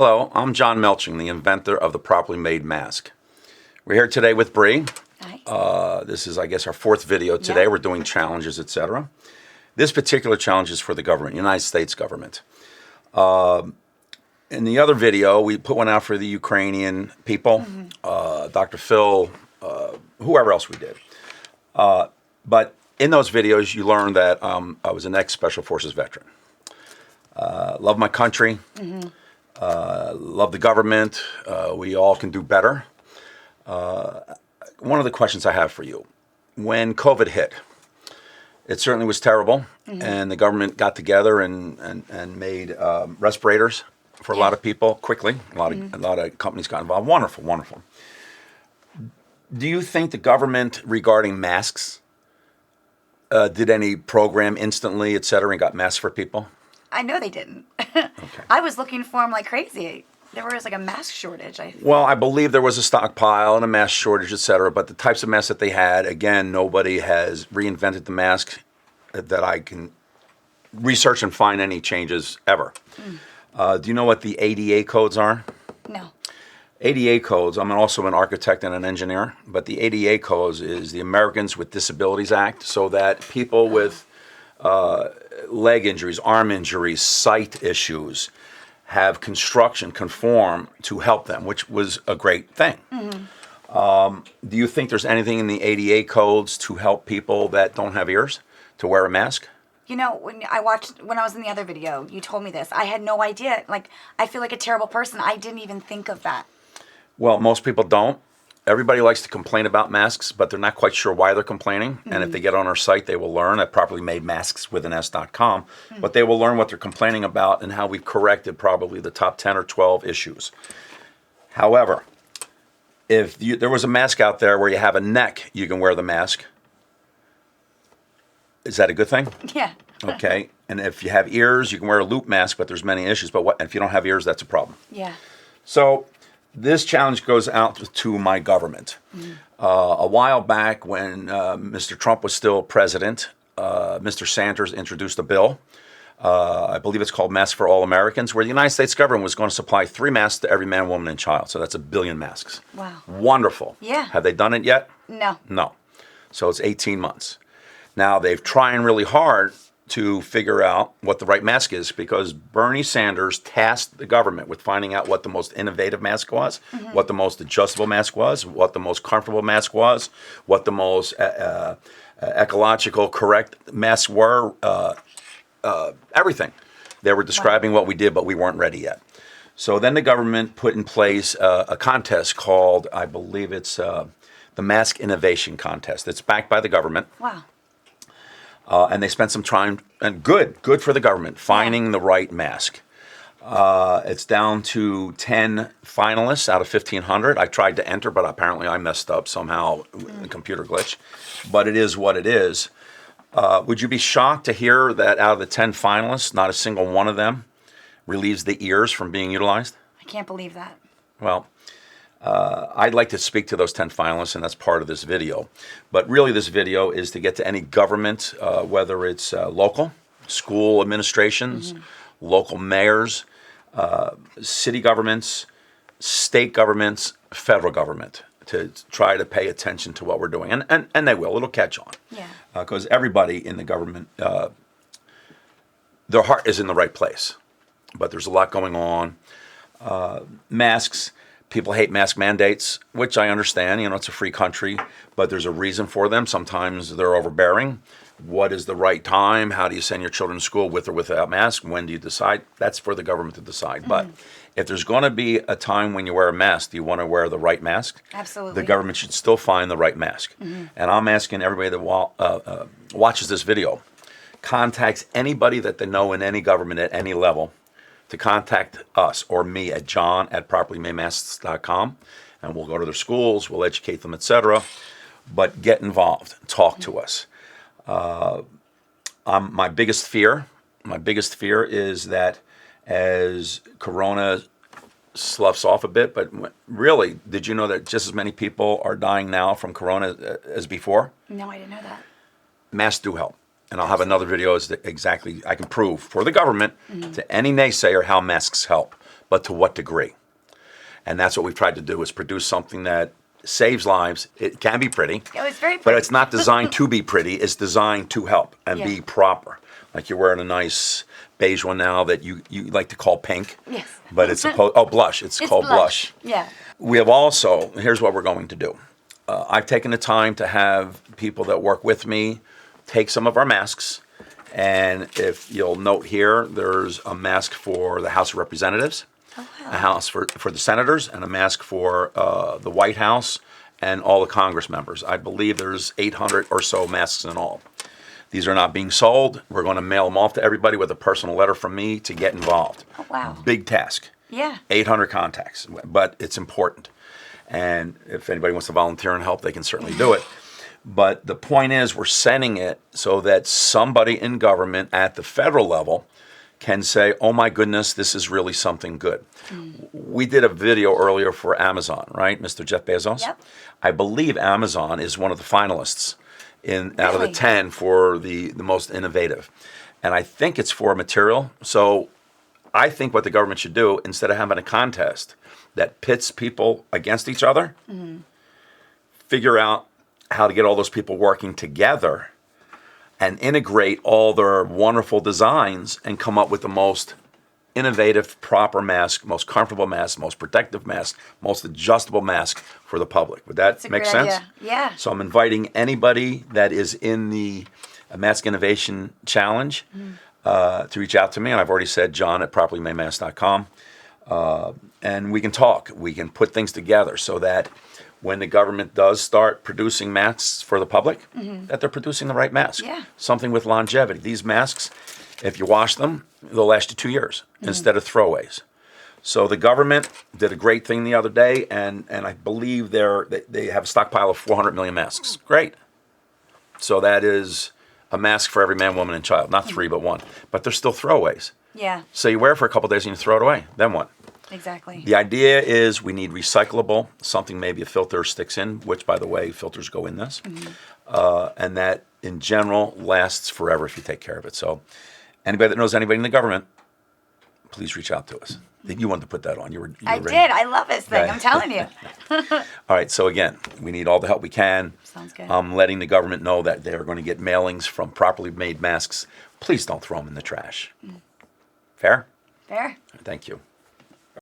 Hello, I'm John Melching, the inventor of the properly made mask. We're here today with Bree. Hi. This is, I guess, our fourth video today. Yeah. We're doing challenges, etc. This particular challenge is for the government, United States government. In the other video, we put one out for the Ukrainian people, Dr. Phil, whoever else we did. But in those videos, you learned that I was an ex-Special Forces veteran. Love my country. Love the government. We all can do better. One of the questions I have for you, when COVID hit, it certainly was terrible, and the government got together and made respirators for a lot of people quickly. A lot of companies got involved. Wonderful, wonderful. Do you think the government, regarding masks, did any program instantly, et cetera, and got masks for people? I know they didn't. Okay. I was looking for them like crazy. There was like a mask shortage, I think. Well, I believe there was a stockpile and a mask shortage, et cetera, but the types of masks that they had, again, nobody has reinvented the mask that I can research and find any changes ever. Do you know what the ADA codes are? No. ADA codes, I'm also an architect and an engineer, but the ADA codes is the Americans with Disabilities Act, so that people with leg injuries, arm injuries, sight issues have construction conform to help them, which was a great thing. Do you think there's anything in the ADA codes to help people that don't have ears to wear a mask? You know, when I was in the other video, you told me this. I had no idea. Like, I feel like a terrible person. I didn't even think of that. Well, most people don't. Everybody likes to complain about masks, but they're not quite sure why they're complaining. And if they get on our site, they will learn at properlymademasks.com. But they will learn what they're complaining about and how we've corrected probably the top 10 or 12 issues. However, if there was a mask out there where you have a neck, you can wear the mask. Is that a good thing? Yeah. Okay. And if you have ears, you can wear a loop mask, but there's many issues. But if you don't have ears, that's a problem. Yeah. So this challenge goes out to my government. A while back when Mr. Trump was still president, Mr. Sanders introduced a bill. I believe it's called Masks for All Americans, where the United States government was going to supply 3 masks to every man, woman, and child. So that's 1 billion masks. Wow. Wonderful. Yeah. Have they done it yet? No. No. So it's 18 months. Now, they've trying really hard to figure out what the right mask is, because Bernie Sanders tasked the government with finding out what the most innovative mask was, what the most adjustable mask was, what the most comfortable mask was, what the most ecological correct masks were, everything. They were describing what we did, but we weren't ready yet. So then the government put in place a contest called, I believe it's the Mask Innovation Contest. It's backed by the government. Wow. And they spent some time, and good for the government, finding the right mask. It's down to 10 finalists out of 1,500. I tried to enter, but apparently I messed up somehow, a computer glitch. But it is what it is. Would you be shocked to hear that out of the 10 finalists, not a single one of them relieves the ears from being utilized? I can't believe that. Well, I'd like to speak to those 10 finalists, and that's part of this video. But really, this video is to get to any government, whether it's local, school administrations, local mayors, city governments, state governments, federal government, to try to pay attention to what we're doing. And they will. It'll catch on. Yeah. Because everybody in the government, their heart is in the right place. But there's a lot going on. Masks. People hate mask mandates, which I understand. You know, it's a free country, but there's a reason for them. Sometimes they're overbearing. What is the right time? How do you send your children to school with or without mask? When do you decide? That's for the government to decide. But if there's going to be a time when you wear a mask, do you want to wear the right mask? Absolutely. The government should still find the right mask. And I'm asking everybody that watches this video, contacts anybody that they know in any government at any level, to contact us or me at john@properlymademasks.com, and we'll go to their schools, we'll educate them, etc. But get involved, talk to us. My biggest fear is that as Corona sloughs off a bit, but really, did you know that just as many people are dying now from Corona as before? No, I didn't know that. Masks do help. And I'll have another video as to exactly, I can prove for the government to any naysayer how masks help. but to what degree? And that's what we've tried to do, is produce something that saves lives. It can be pretty, It was very pretty. but it's not designed to be pretty. It's designed to help and be proper. Like you're wearing a nice beige one now that you like to call pink. Yes. But it's blush. It's called blush. Yeah. We have also, here's what we're going to do. I've taken the time to have people that work with me take some of our masks. And if you'll note here, there's a mask for the House of Representatives, a house for the senators, and a mask for the White House and all the Congress members. I believe there's 800 or so masks in all. These are not being sold. We're going to mail them off to everybody with a personal letter from me to get involved. Oh, wow. Big task. Yeah. 800 contacts, but it's important. And if anybody wants to volunteer and help, they can certainly do it. But the point is, we're sending it so that somebody in government at the federal level can say, oh my goodness, this is really something good. We did a video earlier for Amazon, right, Mr. Jeff Bezos? Yep. I believe Amazon is one of the finalists out of the Really? 10 for the most innovative. And I think it's for material. So I think what the government should do, instead of having a contest that pits people against each other, figure out how to get all those people working together and integrate all their wonderful designs and come up with the most innovative, proper mask, most comfortable mask, most protective mask, most adjustable mask for the public. Would that That's a make great sense? idea. Yeah. So I'm inviting anybody that is in the Mask Innovation Challenge to reach out to me. And I've already said John at properlymademask.com. And we can talk. We can put things together so that when the government does start producing masks for the public, that they're producing the right mask. Yeah. Something with longevity. These masks, if you wash them, they'll last you 2 years instead of throwaways. So the government did a great thing the other day, and I believe they have a stockpile of 400 million masks. Great. So that is a mask for every man, woman, and child. Not 3, but 1. But they're still throwaways. Yeah. So you wear it for a couple of days and you throw it away. Then what? Exactly. The idea is we need recyclable, something maybe a filter sticks in, which, by the way, filters go in this. And that, in general, lasts forever if you take care of it. So anybody that knows anybody in the government, please reach out to us. You wanted to put that on. You were I ready. did. I love this thing. Okay. I'm telling you. All right. So, again, we need all the help we can. Sounds good. I'm letting the government know that they're going to get mailings from properly made masks. Please don't throw them in the trash. Fair? Fair. Thank you.